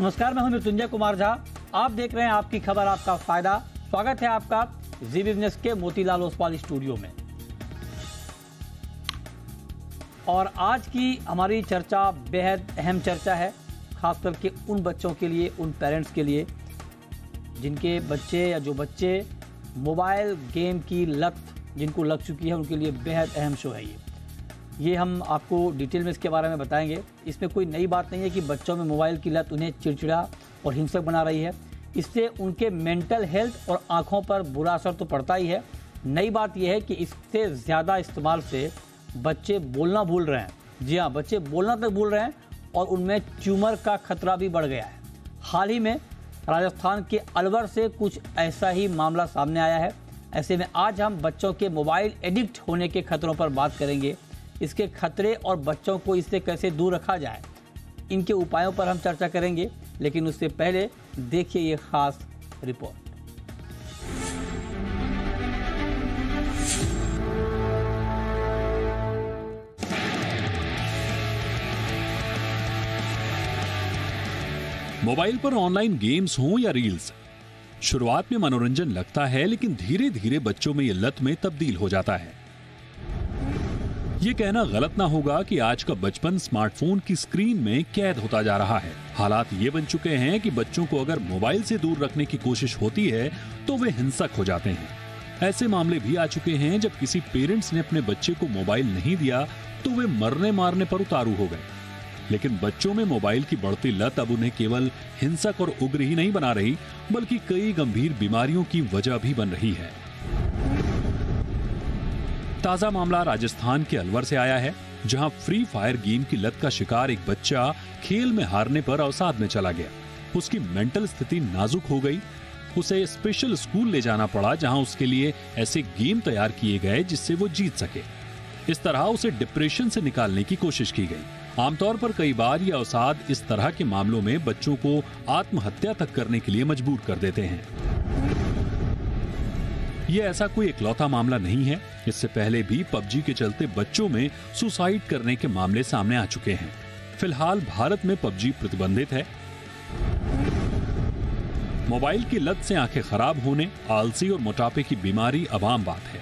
नमस्कार, मैं हूं मृत्युंजय कुमार झा। आप देख रहे हैं आपकी खबर आपका फायदा। स्वागत है आपका जी बिजनेस के मोतीलाल ओसवाल स्टूडियो में। और आज की हमारी चर्चा बेहद अहम चर्चा है, खास करके उन बच्चों के लिए, उन पेरेंट्स के लिए जिनके बच्चे या जो बच्चे मोबाइल गेम की लत जिनको लग चुकी है, उनके लिए बेहद अहम शो है ये हम आपको डिटेल में इसके बारे में बताएंगे। इसमें कोई नई बात नहीं है कि बच्चों में मोबाइल की लत उन्हें चिड़चिड़ा और हिंसक बना रही है। इससे उनके मेंटल हेल्थ और आंखों पर बुरा असर तो पड़ता ही है। नई बात यह है कि इससे ज़्यादा इस्तेमाल से बच्चे बोलना भूल रहे हैं। जी हाँ, बच्चे बोलना तक भूल रहे हैं और उनमें ट्यूमर का खतरा भी बढ़ गया है। हाल ही में राजस्थान के अलवर से कुछ ऐसा ही मामला सामने आया है। ऐसे में आज हम बच्चों के मोबाइल एडिक्ट होने के खतरों पर बात करेंगे। इसके खतरे और बच्चों को इससे कैसे दूर रखा जाए, इनके उपायों पर हम चर्चा करेंगे। लेकिन उससे पहले देखिए ये खास रिपोर्ट। मोबाइल पर ऑनलाइन गेम्स हों या रील्स, शुरुआत में मनोरंजन लगता है, लेकिन धीरे धीरे बच्चों में ये लत में तब्दील हो जाता है। ये कहना गलत ना होगा कि आज का बचपन स्मार्टफोन की स्क्रीन में कैद होता जा रहा है। हालात ये बन चुके हैं कि बच्चों को अगर मोबाइल से दूर रखने की कोशिश होती है तो वे हिंसक हो जाते हैं। ऐसे मामले भी आ चुके हैं जब किसी पेरेंट्स ने अपने बच्चे को मोबाइल नहीं दिया तो वे मरने मारने पर उतारू हो गए। लेकिन बच्चों में मोबाइल की बढ़ती लत अब उन्हें केवल हिंसक और उग्र ही नहीं बना रही, बल्कि कई गंभीर बीमारियों की वजह भी बन रही है। ताजा मामला राजस्थान के अलवर से आया है, जहां फ्री फायर गेम की लत का शिकार एक बच्चा खेल में हारने पर अवसाद में चला गया। उसकी मेंटल स्थिति नाजुक हो गई। उसे स्पेशल स्कूल ले जाना पड़ा, जहां उसके लिए ऐसे गेम तैयार किए गए जिससे वो जीत सके। इस तरह उसे डिप्रेशन से निकालने की कोशिश की गई। आमतौर पर कई बार ये अवसाद इस तरह के मामलों में बच्चों को आत्महत्या तक करने के लिए मजबूर कर देते हैं। ये ऐसा कोई इकलौता मामला नहीं है। इससे पहले भी पबजी के चलते बच्चों में सुसाइड करने के मामले सामने आ चुके हैं। फिलहाल भारत में पबजी प्रतिबंधित है। मोबाइल की लत से आंखें खराब होने, आलसी और मोटापे की बीमारी अब आम बात है।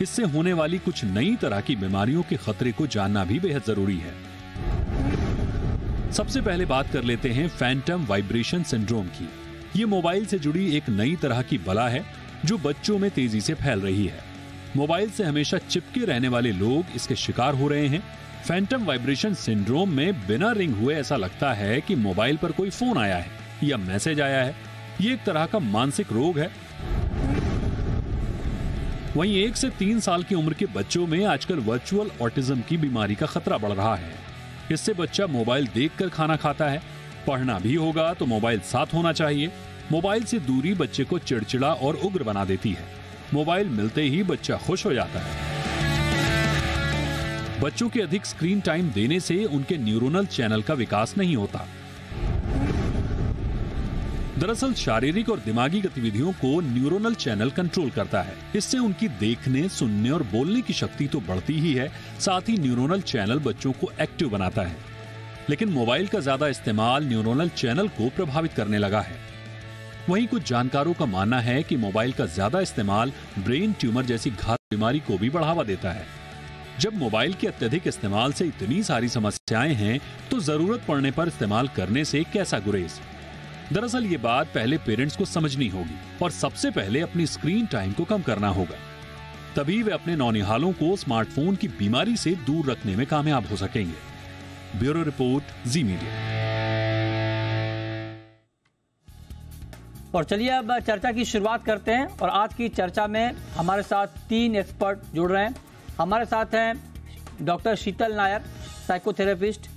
इससे होने वाली कुछ नई तरह की बीमारियों के खतरे को जानना भी बेहद जरूरी है। सबसे पहले बात कर लेते हैं फैंटम वाइब्रेशन सिंड्रोम की। ये मोबाइल से जुड़ी एक नई तरह की बला है जो बच्चों में तेजी से फैल रही है। मोबाइल से हमेशा चिपके रहने वाले लोग इसके शिकार हो रहे हैं। फैंटम वाइब्रेशन सिंड्रोम में बिना रिंग हुए ऐसा लगता है कि मोबाइल पर कोई फोन आया है या मैसेज आया है। ये एक तरह का मानसिक रोग है। वहीं 1 से 3 साल की उम्र के बच्चों में आजकल वर्चुअल ऑटिज्म की बीमारी का खतरा बढ़ रहा है। इससे बच्चा मोबाइल देखकर खाना खाता है। पढ़ना भी होगा तो मोबाइल साथ होना चाहिए। मोबाइल से दूरी बच्चे को चिड़चिड़ा और उग्र बना देती है। मोबाइल मिलते ही बच्चा खुश हो जाता है। बच्चों के अधिक स्क्रीन टाइम देने से उनके न्यूरोनल चैनल का विकास नहीं होता। दरअसल शारीरिक और दिमागी गतिविधियों को न्यूरोनल चैनल कंट्रोल करता है। इससे उनकी देखने, सुनने और बोलने की शक्ति तो बढ़ती ही है, साथ ही न्यूरोनल चैनल बच्चों को एक्टिव बनाता है। लेकिन मोबाइल का ज्यादा इस्तेमाल न्यूरोनल चैनल को प्रभावित करने लगा है। वहीं कुछ जानकारों का मानना है कि मोबाइल का ज्यादा इस्तेमाल ब्रेन ट्यूमर जैसी घातक बीमारी को भी बढ़ावा देता है। जब मोबाइल के अत्यधिक इस्तेमाल से इतनी सारी समस्याएं हैं तो जरूरत पड़ने पर इस्तेमाल करने से कैसा गुरेज। दरअसल ये बात पहले पेरेंट्स को समझनी होगी और सबसे पहले अपनी स्क्रीन टाइम को कम करना होगा। तभी वे अपने नौनिहालों को स्मार्टफोन की बीमारी से दूर रखने में कामयाब हो सकेंगे। ब्यूरो रिपोर्ट, जी मीडिया। और चलिए अब चर्चा की शुरुआत करते हैं। और आज की चर्चा में हमारे साथ 3 एक्सपर्ट जुड़ रहे हैं। हमारे साथ हैं डॉक्टर शीतल नायर, साइकोथेरेपिस्ट।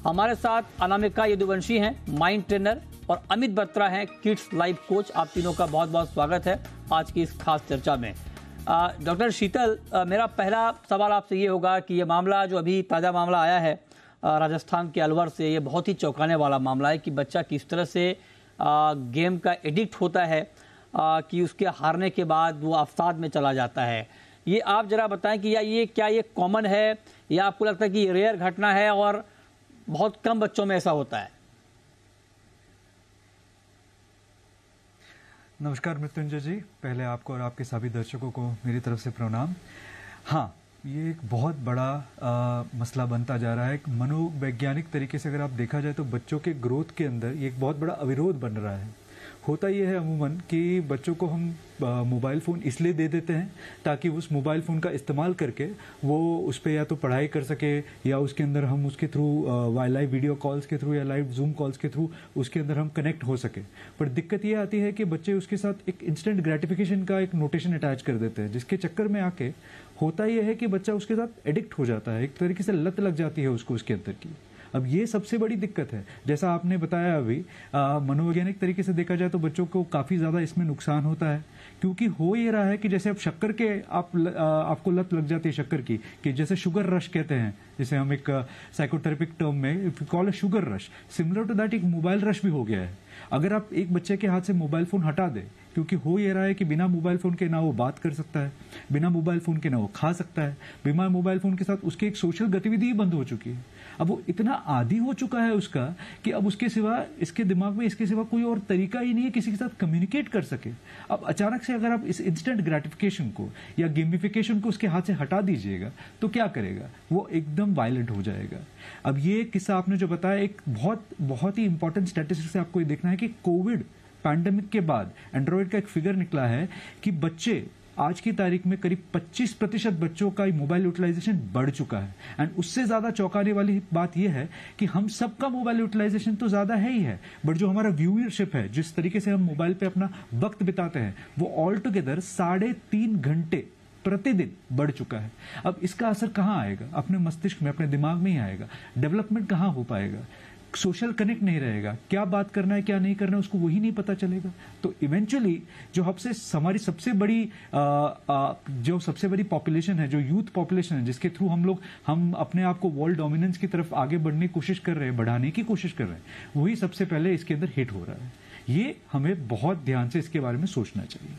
हमारे साथ अनामिका यदुवंशी हैं, माइंड ट्रेनर। और अमित बत्रा हैं, किड्स लाइफ कोच। आप तीनों का बहुत बहुत स्वागत है आज की इस खास चर्चा में। डॉक्टर शीतल, मेरा पहला सवाल आपसे ये होगा कि ये मामला जो अभी ताज़ा मामला आया है राजस्थान के अलवर से, ये बहुत ही चौंकाने वाला मामला है कि बच्चा किस तरह से गेम का एडिक्ट होता है कि उसके हारने के बाद वो अवसाद में चला जाता है। ये आप जरा बताएं कि क्या ये कॉमन है या आपको लगता है कि ये रेयर घटना है और बहुत कम बच्चों में ऐसा होता है? नमस्कार मृत्युंजय जी, पहले आपको और आपके सभी दर्शकों को मेरी तरफ से प्रणाम। हाँ, ये एक बहुत बड़ा मसला बनता जा रहा है। एक मनोवैज्ञानिक तरीके से अगर आप देखा जाए तो बच्चों के ग्रोथ के अंदर ये एक बहुत बड़ा अविरोध बन रहा है। होता ये है अमूमन कि बच्चों को हम मोबाइल फ़ोन इसलिए दे देते हैं ताकि उस मोबाइल फ़ोन का इस्तेमाल करके वो उस पर या तो पढ़ाई कर सके या उसके अंदर हम उसके थ्रू लाइव वीडियो कॉल्स के थ्रू या लाइव जूम कॉल्स के थ्रू उसके अंदर हम कनेक्ट हो सके। पर दिक्कत ये आती है कि बच्चे उसके साथ एक इंस्टेंट ग्रेटिफिकेशन का एक नोटेशन अटैच कर देते हैं, जिसके चक्कर में आके होता यह है कि बच्चा उसके साथ एडिक्ट हो जाता है, एक तरीके से लत लग जाती है उसको उसके अंदर की। अब ये सबसे बड़ी दिक्कत है। जैसा आपने बताया अभी, मनोवैज्ञानिक तरीके से देखा जाए तो बच्चों को काफ़ी ज़्यादा इसमें नुकसान होता है, क्योंकि हो ये रहा है कि जैसे अब शक्कर के आपको लत लग जाती है शक्कर की, कि जैसे शुगर रश कहते हैं, जैसे हम एक साइकोथेरेपिक टर्म में कॉल है sugar rush, similar to that एक मोबाइल रश भी हो गया है। अगर आप एक बच्चे के हाथ से मोबाइल फ़ोन हटा दें, क्योंकि हो ये रहा है कि बिना मोबाइल फ़ोन के ना वो बात कर सकता है, बिना मोबाइल फ़ोन के ना वो खा सकता है, बिना मोबाइल फ़ोन के साथ उसकी एक सोशल गतिविधि ही बंद हो चुकी है। अब वो इतना आदी हो चुका है उसका कि अब उसके सिवा, इसके दिमाग में इसके सिवा कोई और तरीका ही नहीं है किसी के साथ कम्युनिकेट कर सके। अब अचानक से अगर आप इस इंस्टेंट ग्रेटिफिकेशन को या गेमिफिकेशन को उसके हाथ से हटा दीजिएगा तो क्या करेगा? वो एकदम वायलेंट हो जाएगा। अब ये किस्सा आपने जो बताया, एक बहुत ही इंपॉर्टेंट स्टैटिस्टिक्स से आपको ये देखना है कि कोविड पैंडेमिक के बाद एंड्रॉइड का एक फिगर निकला है कि बच्चे आज की तारीख में करीब 25% बच्चों का मोबाइल यूटिलाइजेशन बढ़ चुका है। एंड उससे ज्यादा चौंकाने वाली बात यह है कि हम सबका मोबाइल यूटिलाइजेशन तो ज्यादा है ही है, बट जो हमारा व्यूअरशिप है, जिस तरीके से हम मोबाइल पे अपना वक्त बिताते हैं, वो ऑल टुगेदर 3.5 घंटे प्रतिदिन बढ़ चुका है। अब इसका असर कहां आएगा? अपने मस्तिष्क में, अपने दिमाग में ही आएगा। डेवलपमेंट कहां हो पाएगा? सोशल कनेक्ट नहीं रहेगा, क्या बात करना है क्या नहीं करना है उसको वही नहीं पता चलेगा। तो इवेंचुअली जो हमारी सबसे बड़ी पॉपुलेशन है, जो यूथ पॉपुलेशन है, जिसके थ्रू हम अपने आप को वर्ल्ड डोमिनेंस की तरफ आगे बढ़ने की कोशिश कर रहे हैं, बढ़ाने की कोशिश कर रहे हैं, वही सबसे पहले इसके अंदर हिट हो रहा है। ये हमें बहुत ध्यान से इसके बारे में सोचना चाहिए।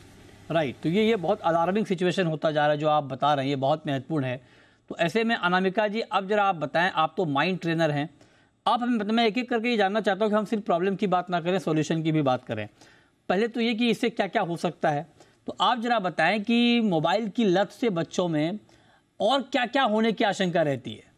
राइट, तो ये बहुत अलार्मिंग सिचुएशन होता जा रहा है जो आप बता रहे हैं, ये बहुत महत्वपूर्ण है। तो ऐसे में अनामिका जी, अब जरा आप बताएं, आप तो माइंड ट्रेनर हैं, आप हमें, मैं एक एक करके ये जानना चाहता हूँ कि हम सिर्फ प्रॉब्लम की बात ना करें, सॉल्यूशन की भी बात करें। पहले तो ये कि इससे क्या क्या हो सकता है, तो आप जरा बताएं कि मोबाइल की लत से बच्चों में और क्या क्या होने की आशंका रहती है।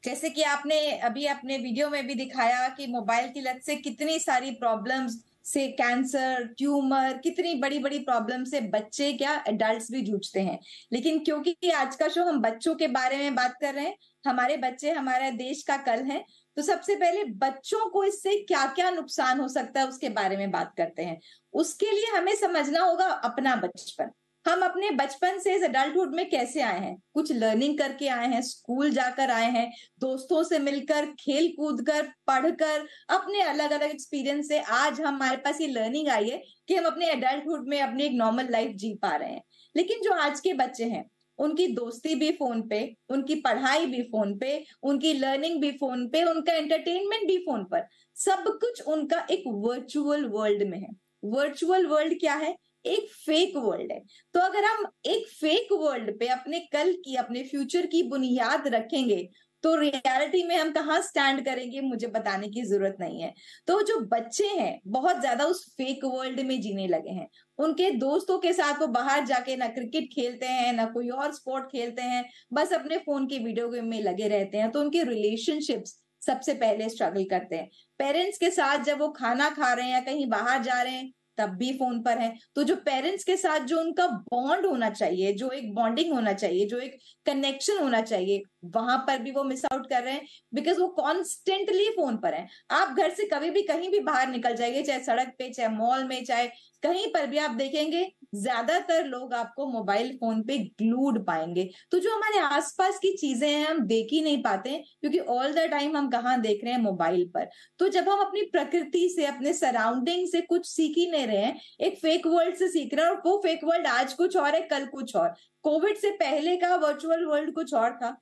जैसे कि आपने अभी अपने वीडियो में भी दिखाया कि मोबाइल की लत से कितनी सारी प्रॉब्लम्स से, कैंसर, ट्यूमर, कितनी बड़ी बड़ी प्रॉब्लम से बच्चे क्या एडल्ट्स भी जूझते हैं। लेकिन क्योंकि आज का शो हम बच्चों के बारे में बात कर रहे हैं, हमारे बच्चे हमारे देश का कल है, तो सबसे पहले बच्चों को इससे क्या क्या नुकसान हो सकता है उसके बारे में बात करते हैं। उसके लिए हमें समझना होगा अपना बचपन। हम अपने बचपन से इस एडल्टहुड में कैसे आए हैं? कुछ लर्निंग करके आए हैं, स्कूल जाकर आए हैं, दोस्तों से मिलकर, खेल कूद कर, पढ़कर, अपने अलग अलग एक्सपीरियंस से आज हमारे पास ये लर्निंग आई है कि हम अपने एडल्टहुड में अपनी एक नॉर्मल लाइफ जी पा रहे हैं। लेकिन जो आज के बच्चे हैं, उनकी दोस्ती भी फोन पे, उनकी पढ़ाई भी फोन पे, उनकी लर्निंग भी फोन पे, उनका एंटरटेनमेंट भी फोन पर, सब कुछ उनका एक वर्चुअल वर्ल्ड में है। वर्चुअल वर्ल्ड क्या है? एक फेक वर्ल्ड है। तो अगर हम एक फेक वर्ल्ड पे अपने कल की, अपने फ्यूचर की बुनियाद रखेंगे तो रियलिटी में हम कहाँ स्टैंड करेंगे, मुझे बताने की जरूरत नहीं है। तो जो बच्चे हैं बहुत ज्यादा उस फेक वर्ल्ड में जीने लगे हैं। उनके दोस्तों के साथ वो बाहर जाके ना क्रिकेट खेलते हैं, ना कोई और स्पोर्ट खेलते हैं, बस अपने फोन की वीडियो गेम में लगे रहते हैं। तो उनके रिलेशनशिप्स सबसे पहले स्ट्रगल करते हैं। पेरेंट्स के साथ जब वो खाना खा रहे हैं या कहीं बाहर जा रहे हैं तब भी फोन पर है। तो जो पेरेंट्स के साथ जो उनका बॉन्ड होना चाहिए, जो एक बॉन्डिंग होना चाहिए, जो एक कनेक्शन होना चाहिए, वहां पर भी वो मिस आउट कर रहे हैं, बिकॉज वो कॉन्स्टेंटली फोन पर है। आप घर से कभी भी कहीं भी बाहर निकल जाइए, चाहे सड़क पे, चाहे मॉल में, चाहे कहीं पर भी, आप देखेंगे ज्यादातर लोग आपको मोबाइल फोन पे ग्लूड पाएंगे। तो जो हमारे आसपास की चीजें हैं हम देख ही नहीं पाते, क्योंकि ऑल द टाइम हम कहाँ देख रहे हैं? मोबाइल पर। तो जब हम अपनी प्रकृति से, अपने सराउंडिंग से कुछ सीख ही नहीं रहे हैं, एक फेक वर्ल्ड से सीख रहे हैं, और वो फेक वर्ल्ड आज कुछ और है, कल कुछ और। कोविड से पहले का वर्चुअल वर्ल्ड कुछ और था।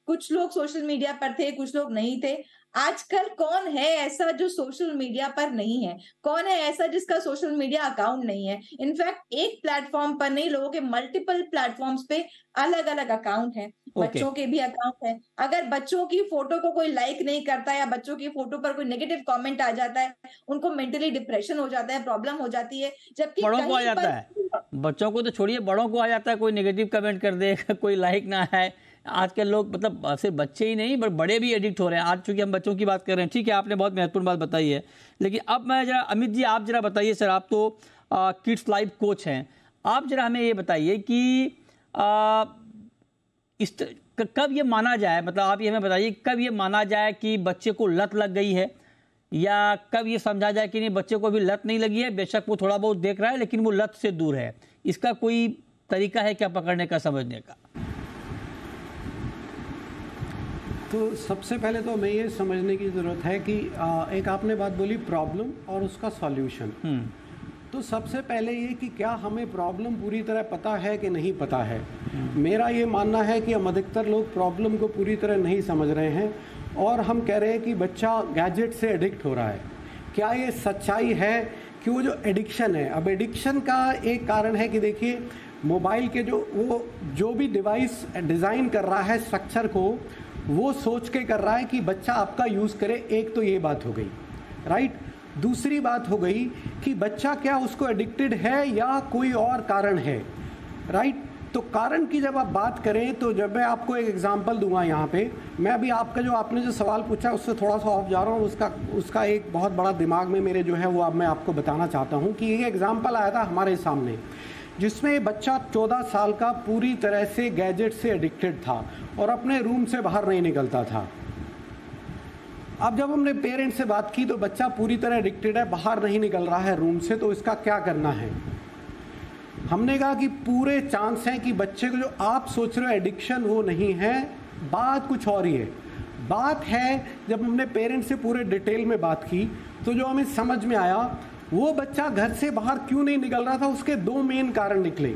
कुछ लोग सोशल मीडिया पर थे, कुछ लोग नहीं थे। आजकल कौन है ऐसा जो सोशल मीडिया पर नहीं है? कौन है ऐसा जिसका सोशल मीडिया अकाउंट नहीं है? इनफैक्ट एक प्लेटफॉर्म पर नहीं, लोगों के मल्टीपल प्लेटफॉर्म्स पे अलग अलग अकाउंट है, बच्चों के भी अकाउंट है। अगर बच्चों की फोटो को कोई लाइक नहीं करता या बच्चों की फोटो पर कोई नेगेटिव कमेंट आ जाता है, उनको मेंटली डिप्रेशन हो जाता है, प्रॉब्लम हो जाती है। जबकि बड़ों को आ जाता है, बच्चों को तो छोड़िए, बड़ों को आ जाता है, कोई नेगेटिव कमेंट कर दे, कोई लाइक ना है। आजकल लोग, मतलब सिर्फ बच्चे ही नहीं बट बड़े भी एडिक्ट हो रहे हैं। आज चूंकि हम बच्चों की बात कर रहे हैं, ठीक है, आपने बहुत महत्वपूर्ण बात बताई है। लेकिन अब मैं जरा, अमित जी आप जरा बताइए सर, आप तो किड्स लाइफ कोच हैं, आप जरा हमें ये बताइए कि कब ये माना जाए, मतलब आप ये हमें बताइए कब ये माना जाए कि बच्चे को लत लग गई है, या कब ये समझा जाए कि नहीं बच्चे को भी लत नहीं लगी है, बेशक वो थोड़ा बहुत देख रहा है लेकिन वो लत से दूर है। इसका कोई तरीका है क्या पकड़ने का, समझने का? तो सबसे पहले तो हमें ये समझने की ज़रूरत है कि एक आपने बात बोली प्रॉब्लम और उसका सॉल्यूशन। तो सबसे पहले ये कि क्या हमें प्रॉब्लम पूरी तरह पता है कि नहीं पता है। मेरा ये मानना है कि हम अधिकतर लोग प्रॉब्लम को पूरी तरह नहीं समझ रहे हैं और हम कह रहे हैं कि बच्चा गैजेट से एडिक्ट हो रहा है। क्या ये सच्चाई है कि वो जो एडिक्शन है, अब एडिक्शन का एक कारण है कि देखिए मोबाइल के जो भी डिवाइस डिज़ाइन कर रहा है स्ट्रक्चर को, वो सोच के कर रहा है कि बच्चा आपका यूज़ करे। एक तो ये बात हो गई, राइट। दूसरी बात हो गई कि बच्चा क्या उसको एडिक्टेड है या कोई और कारण है, राइट। तो कारण की जब आप बात करें तो जब मैं आपको एक एग्जांपल दूंगा यहाँ पे, मैं अभी आपने जो सवाल पूछा उससे थोड़ा सा ऑफ जा रहा हूँ। उसका एक बहुत बड़ा दिमाग में मेरे जो है वो अब मैं आपको बताना चाहता हूँ कि ये एग्जाम्पल आया था हमारे सामने, जिसमें बच्चा 14 साल का पूरी तरह से गैजेट से एडिक्टेड था और अपने रूम से बाहर नहीं निकलता था। अब जब हमने पेरेंट्स से बात की तो बच्चा पूरी तरह एडिक्टेड है, बाहर नहीं निकल रहा है रूम से, तो इसका क्या करना है। हमने कहा कि पूरे चांस हैं कि बच्चे को जो आप सोच रहे हो एडिक्शन वो नहीं है, बात कुछ और ही है। बात है जब हमने पेरेंट्स से पूरे डिटेल में बात की तो जो हमें समझ में आया वो बच्चा घर से बाहर क्यों नहीं निकल रहा था, उसके दो मेन कारण निकले।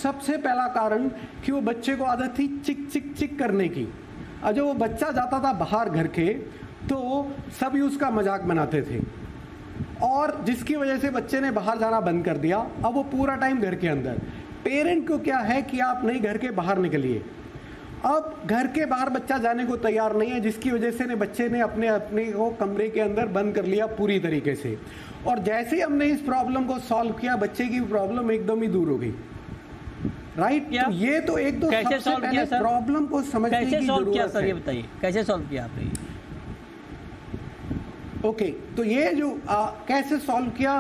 सबसे पहला कारण कि वो बच्चे को आदत थी चिक चिक चिक करने की। और जब वो बच्चा जाता था बाहर घर के तो सभी उसका मजाक बनाते थे और जिसकी वजह से बच्चे ने बाहर जाना बंद कर दिया। अब वो पूरा टाइम घर के अंदर। पेरेंट को क्या है कि आप नहीं घर के बाहर निकलिए। अब घर के बाहर बच्चा जाने को तैयार नहीं है, जिसकी वजह से बच्चे ने अपने को कमरे के अंदर बंद कर लिया पूरी तरीके से। और जैसे ही हमने इस प्रॉब्लम को सॉल्व किया, बच्चे की प्रॉब्लम एकदम ही दूर हो गई, राइट। तो ये तो एक दो सबसे पहले प्रॉब्लम को समझने की जरूरत है। ये बताइए कैसे सॉल्व किया आपने? ओके, तो ये जो कैसे सॉल्व किया,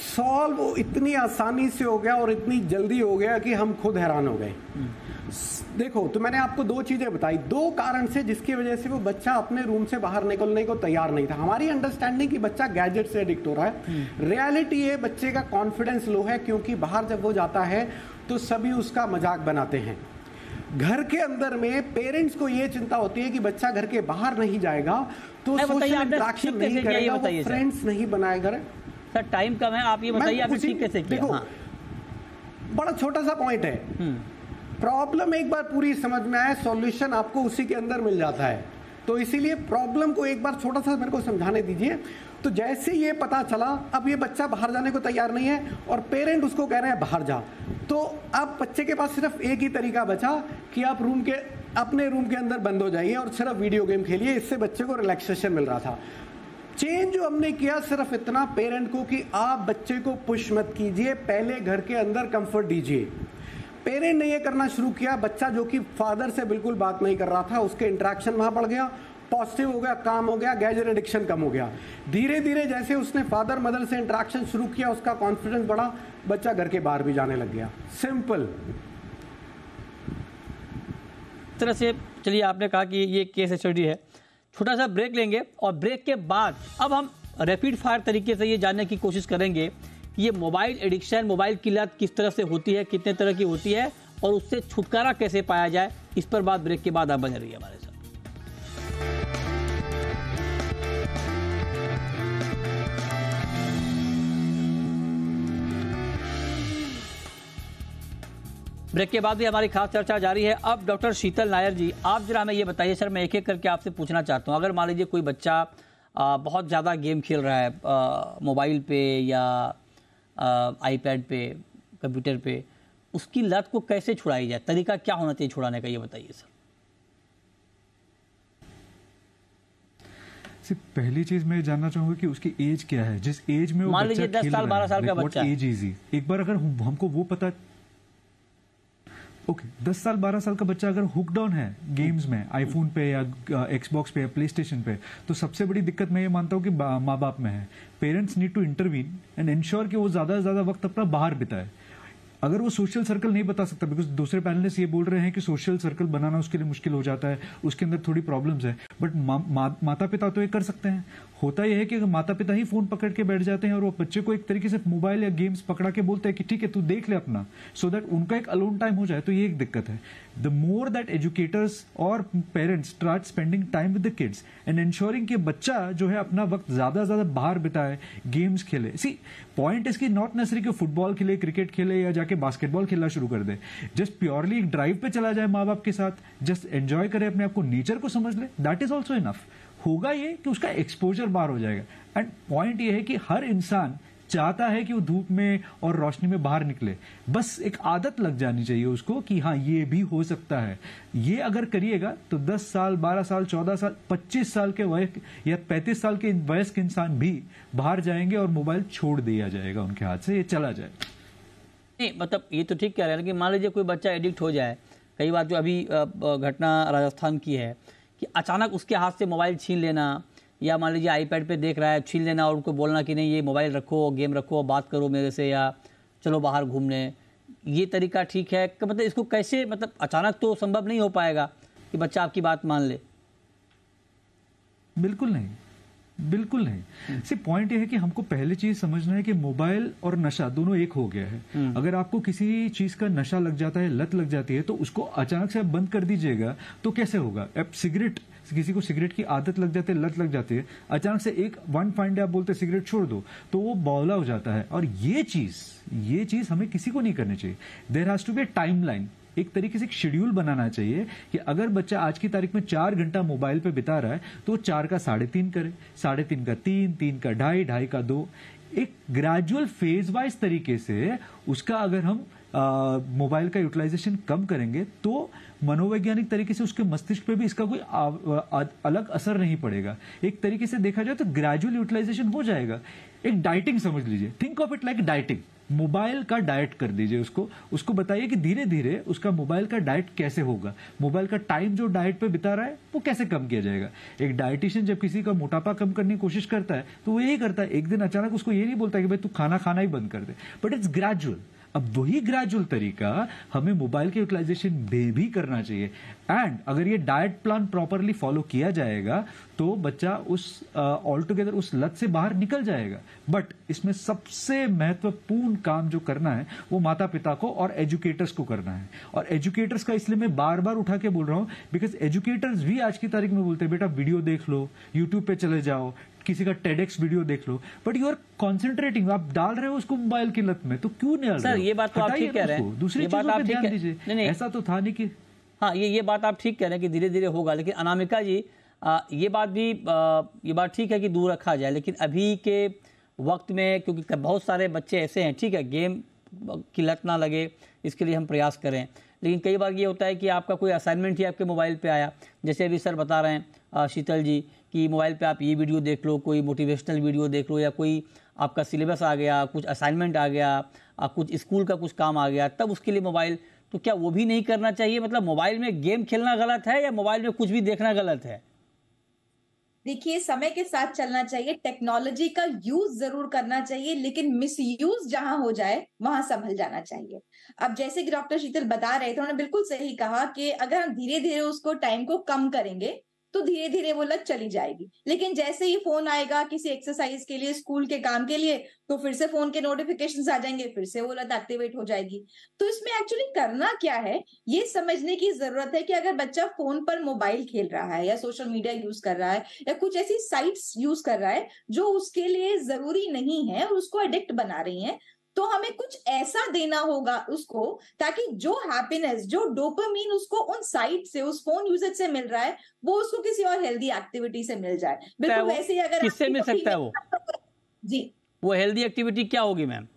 सॉल्व इतनी आसानी से हो गया और इतनी जल्दी हो गया कि हम खुद हैरान हो गए। देखो, तो मैंने आपको दो चीजें बताई, दो कारण से जिसकी वजह से वो बच्चा अपने रूम से बाहर निकलने को तैयार नहीं था। हमारी अंडरस्टैंडिंग कि बच्चा गैजेट से एडिक्ट हो रहा है, रियलिटी ये बच्चे का कॉन्फिडेंस लो है, क्योंकि बाहर जब वो जाता है तो सभी उसका मजाक बनाते हैं। घर के अंदर में पेरेंट्स को ये चिंता होती है कि बच्चा घर के बाहर नहीं जाएगा तो सोशल इंटरेक्शन नहीं करेगा, फ्रेंड्स नहीं बनाएगा। सर टाइम कम है, आप ये बताइए आपने ठीक कैसे किया? देखो, बड़ा छोटा सा पॉइंट है। प्रॉब्लम एक बार पूरी समझ में आए, सॉल्यूशन आपको उसी के अंदर मिल जाता है। तो इसीलिए प्रॉब्लम को एक बार छोटा सा मेरे को समझाने दीजिए। तो जैसे ये पता चला अब ये बच्चा बाहर जाने को तैयार नहीं है और पेरेंट उसको कह रहे हैं बाहर जा, तो अब बच्चे के पास सिर्फ एक ही तरीका बचा कि आप अपने रूम के अंदर बंद हो जाइए और सिर्फ वीडियो गेम खेलिए। इससे बच्चे को रिलैक्सेशन मिल रहा था। चेंज जो हमने किया सिर्फ इतना पेरेंट को कि आप बच्चे को पुश मत कीजिए, पहले घर के अंदर कंफर्ट दीजिए। पेरेंट ने ये करना शुरू किया। बच्चा जो कि फादर से बिल्कुल बात नहीं कर रहा था, उसके इंटरेक्शन वहां बढ़ गया, पॉजिटिव हो गया, काम हो गया, गैजेट एडिक्शन कम हो गया। धीरे धीरे जैसे उसने फादर मदर से इंटरेक्शन शुरू किया, उसका कॉन्फिडेंस बढ़ा, बच्चा घर के बाहर भी जाने लग गया। सिंपल तरह से। चलिए, आपने कहा कि ये केस स्टडी है। छोटा सा ब्रेक लेंगे और ब्रेक के बाद अब हम रैपिड फायर तरीके से ये जानने की कोशिश करेंगे कि ये मोबाइल एडिक्शन, मोबाइल की लत किस तरह से होती है, कितने तरह की होती है और उससे छुटकारा कैसे पाया जाए। इस पर बात ब्रेक के बाद आप बने रहिए हमारे साथ। ब्रेक के बाद भी हमारी खास चर्चा जारी है। अब डॉक्टर शीतल नायर जी, आप जरा हमें ये बताइए सर, मैं एक एक करके आपसे पूछना चाहता हूँ। अगर मान लीजिए कोई बच्चा बहुत ज़्यादा गेम खेल रहा है मोबाइल पे या आईपैड पे, कंप्यूटर पे, उसकी लत को कैसे छुड़ाई जाए? तरीका क्या होना चाहिए छुड़ाने का, ये बताइए सर। पहली चीज मैं जानना चाहूंगा कि उसकी एज क्या है, जिस एज में वो मान लीजिए 10 साल 12 साल का बच्चा। एज इजी, एक बार अगर हमको वो पता, ओके 10 साल 12 साल का बच्चा अगर हुक डाउन है गेम्स में, आईफोन पे या एक्सबॉक्स पे या प्ले स्टेशन पे, तो सबसे बड़ी दिक्कत मैं ये मानता हूँ कि माँ बाप में है। Parents need to intervene and ensure कि वो ज्यादा से ज्यादा वक्त अपना बाहर बिताए। अगर वो सोशल सर्कल नहीं बता सकता, बिकॉज दूसरे पैनलिस्ट ये बोल रहे हैं कि सोशल सर्कल बनाना उसके लिए मुश्किल हो जाता है, उसके अंदर थोड़ी प्रॉब्लम्स है, बट माता पिता तो ये कर सकते हैं। होता यह है कि अगर माता पिता ही फोन पकड़ के बैठ जाते हैं और वो बच्चे को एक तरीके से मोबाइल या गेम्स पकड़ा के बोलते हैं कि ठीक है तू देख ले अपना, सो दैट उनका एक अलोन टाइम हो जाए, तो ये एक दिक्कत है। द मोर दैट एजुकेटर्स और parents start spending time with the kids and ensuring कि बच्चा जो है अपना वक्त ज्यादा ज्यादा बाहर बिताए, गेम्स खेले। सी पॉइंट इसकी नॉट नेसेसरी कि फुटबॉल खेले, क्रिकेट खेले या जाके बास्केटबॉल खेलना शुरू कर दे। जस्ट प्योरली एक ड्राइव पे चला जाए माँ बाप के साथ, जस्ट एंजॉय करे, अपने आप को नेचर को समझ ले, दैट इज ऑल्सो इनफ। होगा ये कि उसका एक्सपोजर बाहर हो जाएगा। एंड पॉइंट ये है कि हर इंसान चाहता है कि वो धूप में और रोशनी में बाहर निकले, बस एक आदत लग जानी चाहिए उसको कि हाँ ये भी हो सकता है। ये अगर करिएगा तो 10 साल 12 साल 14 साल 25 साल के वयस्क या 35 साल के वयस्क इंसान भी बाहर जाएंगे और मोबाइल छोड़ दिया जाएगा उनके हाथ से, ये चला जाए। नहीं मतलब ये तो ठीक कह रहे हैं, लेकिन मान लीजिए कोई बच्चा एडिक्ट हो जाए, कई बार जो अभी घटना राजस्थान की है कि अचानक उसके हाथ से मोबाइल छीन लेना, या मान लीजिए आईपैड पे देख रहा है, छीन लेना और उनको बोलना कि नहीं ये मोबाइल रखो, गेम रखो, बात करो मेरे से, या चलो बाहर घूमने, ये तरीका ठीक है? मतलब इसको कैसे, मतलब अचानक तो संभव नहीं हो पाएगा कि बच्चा आपकी बात मान ले। बिल्कुल नहीं, बिल्कुल नहीं। सिर्फ पॉइंट ये है कि हमको पहली चीज समझना है कि मोबाइल और नशा दोनों एक हो गया है। अगर आपको किसी चीज का नशा लग जाता है, लत लग जाती है, तो उसको अचानक से आप बंद कर दीजिएगा तो कैसे होगा? अब सिगरेट, किसी को सिगरेट की आदत लग जाती है, लत लग जाती है, अचानक से एक वन फाइन डे आप बोलते सिगरेट छोड़ दो, तो वो बौला हो जाता है। और ये चीज हमें किसी को नहीं करनी चाहिए। There has to be a timeline, एक तरीके से एक शेड्यूल बनाना चाहिए कि अगर बच्चा आज की तारीख में 4 घंटा मोबाइल पे बिता रहा है तो 4 का 3.5 करे, 3.5 का 3, 3 का 2.5, 2.5 का 2, एक ग्रेजुअल फेज वाइज तरीके से उसका अगर हम मोबाइल का यूटिलाइजेशन कम करेंगे तो मनोवैज्ञानिक तरीके से उसके मस्तिष्क पे भी इसका कोई अलग असर नहीं पड़ेगा। एक तरीके से देखा जाए तो ग्रेजुअल यूटिलाइजेशन हो जाएगा। एक डाइटिंग समझ लीजिए, think of it like dieting. Mobile का डाइट कर दीजिए उसको बताइए कि धीरे धीरे उसका मोबाइल का डाइट कैसे होगा, मोबाइल का टाइम जो डाइट पे बिता रहा है वो कैसे कम किया जाएगा। एक डाइटिशियन जब किसी का मोटापा कम करने की कोशिश करता है तो वो यही करता है, एक दिन अचानक उसको ये नहीं बोलता कि भाई तू खाना खाना ही बंद कर दे, बट इट्स ग्रेजुअल। अब वही ग्रेजुअल तरीका हमें मोबाइल के यूटिलाइजेशन में भी करना चाहिए। एंड अगर ये डाइट प्लान प्रॉपरली फॉलो किया जाएगा तो बच्चा उस ऑल टुगेदर उस लत से बाहर निकल जाएगा। बट इसमें सबसे महत्वपूर्ण काम जो करना है वो माता पिता को और एजुकेटर्स को करना है। और एजुकेटर्स का इसलिए मैं बार बार उठा के बोल रहा हूं बिकॉज एजुकेटर्स भी आज की तारीख में बोलते हैं बेटा वीडियो देख लो, यूट्यूब पे चले जाओ, किसी का टेडेक्स वीडियो देख लो, बट यू आर कॉन्सेंट्रेटिंग, आप डाल रहे हो उसको मोबाइल की लत में, तो क्यों नहीं डाल रहे हो? सर ये बात तो आप ठीक कह रहे हैं, दूसरी चीजों पे ध्यान दीजिए। ऐसा तो था नहीं कि हाँ ये बात आप ठीक कह रहे हैं कि धीरे धीरे होगा, लेकिन अनामिका जी ये बात ठीक है कि दूर रखा जाए, लेकिन अभी के वक्त में क्योंकि बहुत सारे बच्चे ऐसे हैं, ठीक है गेम की लत ना लगे इसके लिए हम प्रयास करें, लेकिन कई बार ये होता है कि आपका कोई असाइनमेंट ही आपके मोबाइल पे आया, जैसे अभी सर बता रहे हैं शीतल जी कि मोबाइल पे आप ये वीडियो देख लो, कोई मोटिवेशनल वीडियो देख लो, या कोई आपका सिलेबस आ गया, कुछ असाइनमेंट आ गया, कुछ स्कूल का कुछ काम आ गया, तब उसके लिए मोबाइल, तो क्या वो भी नहीं करना चाहिए? मतलब मोबाइल में गेम खेलना गलत है या मोबाइल में कुछ भी देखना गलत है? देखिए समय के साथ चलना चाहिए, टेक्नोलॉजी का यूज जरूर करना चाहिए, लेकिन मिसयूज जहां हो जाए वहां संभल जाना चाहिए। अब जैसे कि डॉक्टर शीतल बता रहे थे, उन्होंने बिल्कुल सही कहा कि अगर हम धीरे धीरे उसको टाइम को कम करेंगे तो धीरे धीरे वो लत चली जाएगी। लेकिन जैसे ही फोन आएगा किसी एक्सरसाइज के लिए, स्कूल के काम के लिए, तो फिर से फोन के नोटिफिकेशंस आ जाएंगे, फिर से वो लत एक्टिवेट हो जाएगी। तो इसमें एक्चुअली करना क्या है ये समझने की जरूरत है कि अगर बच्चा फोन पर मोबाइल खेल रहा है या सोशल मीडिया यूज कर रहा है या कुछ ऐसी साइट्स यूज कर रहा है जो उसके लिए जरूरी नहीं है और उसको एडिक्ट बना रही है, तो हमें कुछ ऐसा देना होगा उसको ताकि जो हैप्पीनेस, जो डोपामीन उसको उन साइट से, उस फोन यूजेज से मिल रहा है, वो उसको किसी और हेल्दी एक्टिविटी से मिल जाए। बिल्कुल वैसे ही अगर किससे मिल सकता है वो? जी, वो हेल्दी एक्टिविटी क्या होगी मैम?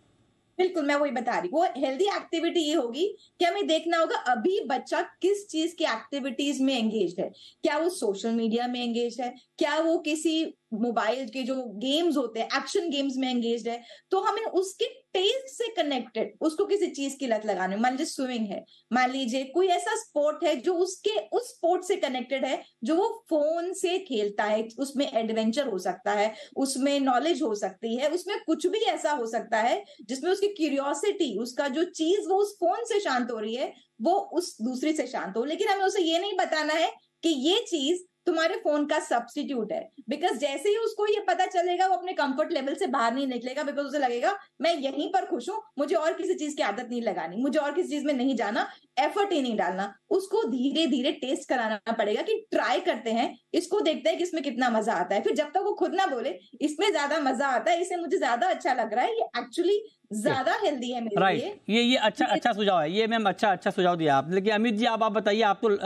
बिल्कुल मैं वही बता रही, वो हेल्दी एक्टिविटी ये होगी कि हमें देखना होगा अभी बच्चा किस चीज की एक्टिविटीज में एंगेज है। क्या वो सोशल मीडिया में एंगेज है, क्या वो किसी मोबाइल के जो गेम्स होते हैं एक्शन गेम्स में एंगेज है। तो हमें उसके टेस्ट से कनेक्टेड उसको किसी चीज की लत लगानी, मान लीजिए स्विमिंग है, मान लीजिए कोई ऐसा स्पोर्ट है जो उसके उस स्पोर्ट से कनेक्टेड है जो वो फोन से खेलता है, उसमें एडवेंचर हो सकता है, उसमें नॉलेज हो सकती है, उसमें कुछ भी ऐसा हो सकता है जिसमें उसकी क्यूरियोसिटी, उसका जो चीज वो उस फोन से शांत हो रही है वो उस दूसरी से शांत हो। लेकिन हमें उसे ये नहीं बताना है कि ये चीज तुम्हारे फोन का सब्स्टिट्यूट है, बिकॉज जैसे ही उसको ये पता चलेगा वो अपने कंफर्ट लेवल से बाहर नहीं निकलेगा, बिकॉज उसे लगेगा मैं यहीं पर खुश हूं, मुझे और किसी चीज की आदत नहीं लगानी, मुझे और किसी चीज में नहीं जाना, एफर्ट ही नहीं डालना। उसको धीरे धीरे टेस्ट कराना पड़ेगा कि ट्राई करते हैं, इसको देखते हैं कि इसमें कितना मजा आता है। फिर जब तक वो खुद ना बोले इसमें ज्यादा मजा आता है, इसे मुझे ज्यादा अच्छा लग रहा है, ये एक्चुअली ज्यादा हेल्दी है मेरे लिए। ये अच्छा सुझाव है ये मैम, अच्छा सुझाव दिया आपने। लेकिन अमित जी आप बताइए, आप तो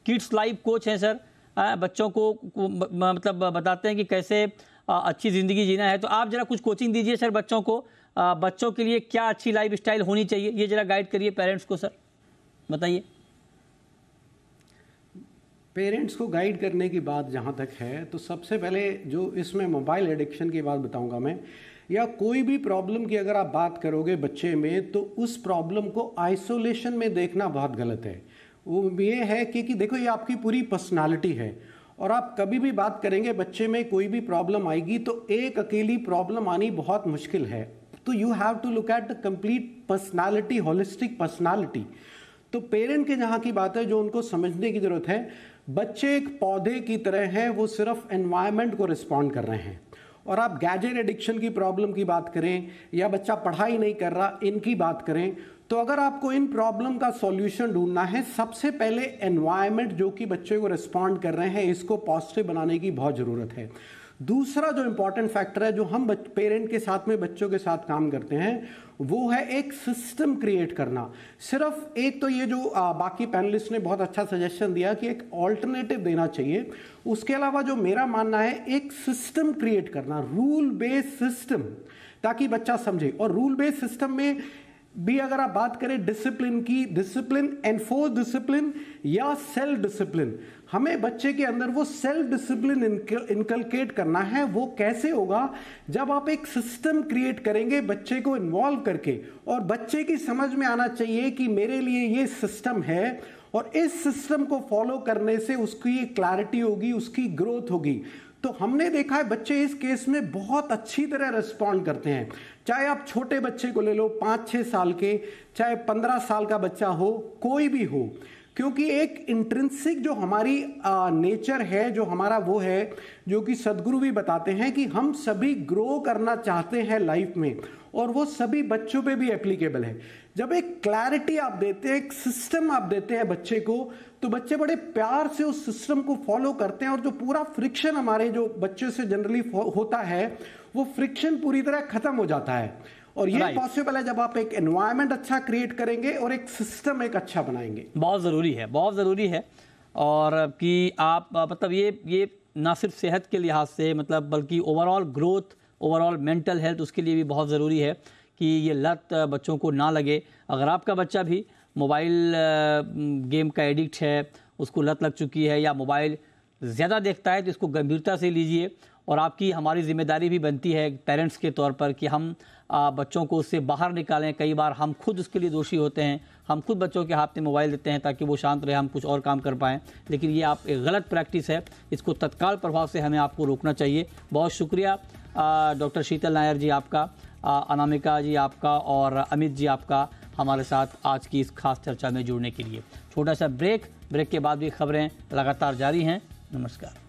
किड्स लाइफ कोच हैं सर, बच्चों को मतलब बताते हैं कि कैसे अच्छी जिंदगी जीना है, तो आप जरा कुछ कोचिंग दीजिए सर बच्चों को, बच्चों के लिए क्या अच्छी लाइफ स्टाइल होनी चाहिए, ये जरा गाइड करिए पेरेंट्स को सर, बताइए। पेरेंट्स को गाइड करने की बात जहाँ तक है, तो सबसे पहले जो इसमें मोबाइल एडिक्शन की बात बताऊंगा मैं, या कोई भी प्रॉब्लम की अगर आप बात करोगे बच्चे में, तो उस प्रॉब्लम को आइसोलेशन में देखना बहुत गलत है। वो ये है कि देखो ये आपकी पूरी पर्सनालिटी है, और आप कभी भी बात करेंगे बच्चे में कोई भी प्रॉब्लम आएगी तो एक अकेली प्रॉब्लम आनी बहुत मुश्किल है। तो you have to look at the complete personality, holistic personality. तो पेरेंट के जहाँ की बात है जो उनको समझने की जरूरत है, बच्चे एक पौधे की तरह हैं, वो सिर्फ एनवायरनमेंट को रिस्पॉन्ड कर रहे हैं। और आप गैजेट एडिक्शन की प्रॉब्लम की बात करें या बच्चा पढ़ाई नहीं कर रहा, इनकी बात करें, तो अगर आपको इन प्रॉब्लम का सॉल्यूशन ढूंढना है, सबसे पहले एनवायरनमेंट जो कि बच्चे को रिस्पॉन्ड कर रहे हैं इसको पॉजिटिव बनाने की बहुत ज़रूरत है। दूसरा जो इंपॉर्टेंट फैक्टर है जो हम पेरेंट के साथ में बच्चों के साथ काम करते हैं, वो है एक सिस्टम क्रिएट करना। सिर्फ एक तो ये जो बाकी पैनलिस्ट ने बहुत अच्छा सजेशन दिया कि एक ऑल्टरनेटिव देना चाहिए, उसके अलावा जो मेरा मानना है एक सिस्टम क्रिएट करना, रूल बेस्ड सिस्टम, ताकि बच्चा समझे। और रूल बेस्ड सिस्टम में भी अगर आप बात करें डिसिप्लिन की, डिसिप्लिन, एनफोर्स डिसिप्लिन या सेल्फ डिसिप्लिन, हमें बच्चे के अंदर वो सेल्फ डिसिप्लिन इनकलकेट करना है। वो कैसे होगा? जब आप एक सिस्टम क्रिएट करेंगे बच्चे को इन्वॉल्व करके, और बच्चे की समझ में आना चाहिए कि मेरे लिए ये सिस्टम है, और इस सिस्टम को फॉलो करने से उसकी क्लैरिटी होगी, उसकी ग्रोथ होगी। तो हमने देखा है बच्चे इस केस में बहुत अच्छी तरह रिस्पॉन्ड करते हैं। चाहे आप छोटे बच्चे को ले लो 5-6 साल के, चाहे 15 साल का बच्चा हो, कोई भी हो, क्योंकि एक इंट्रिंसिक जो हमारी नेचर है, जो हमारा वो है, जो कि सदगुरु भी बताते हैं कि हम सभी ग्रो करना चाहते हैं लाइफ में, और वो सभी बच्चों पे भी एप्लीकेबल है। जब एक क्लैरिटी आप देते हैं, एक सिस्टम आप देते हैं बच्चे को, तो बच्चे बड़े प्यार से उस सिस्टम को फॉलो करते हैं, और जो पूरा फ्रिक्शन हमारे जो बच्चे से जनरली होता है, वो फ्रिक्शन पूरी तरह खत्म हो जाता है। और ये पॉसिबल है जब आप एक एनवायरनमेंट अच्छा क्रिएट करेंगे और एक सिस्टम एक अच्छा बनाएंगे। बहुत ज़रूरी है, बहुत ज़रूरी है। और कि आप मतलब ये ना सिर्फ सेहत के लिहाज से, मतलब बल्कि overall growth, overall mental health, उसके लिए भी बहुत ज़रूरी है कि ये लत बच्चों को ना लगे। अगर आपका बच्चा भी मोबाइल गेम का एडिक्ट है, उसको लत लग चुकी है, या मोबाइल ज़्यादा देखता है, तो इसको गंभीरता से लीजिए। और आपकी हमारी जिम्मेदारी भी बनती है पेरेंट्स के तौर पर कि हम बच्चों को उससे बाहर निकालें। कई बार हम खुद उसके लिए दोषी होते हैं, हम खुद बच्चों के हाथ में मोबाइल देते हैं ताकि वो शांत रहे, हम कुछ और काम कर पाएँ, लेकिन ये आप एक गलत प्रैक्टिस है, इसको तत्काल प्रभाव से हमें आपको रोकना चाहिए। बहुत शुक्रिया डॉक्टर शीतल नायर जी आपका, अनामिका जी आपका, और अमित जी आपका हमारे साथ आज की इस खास चर्चा में जुड़ने के लिए। छोटा सा ब्रेक के बाद भी खबरें लगातार जारी हैं। नमस्कार।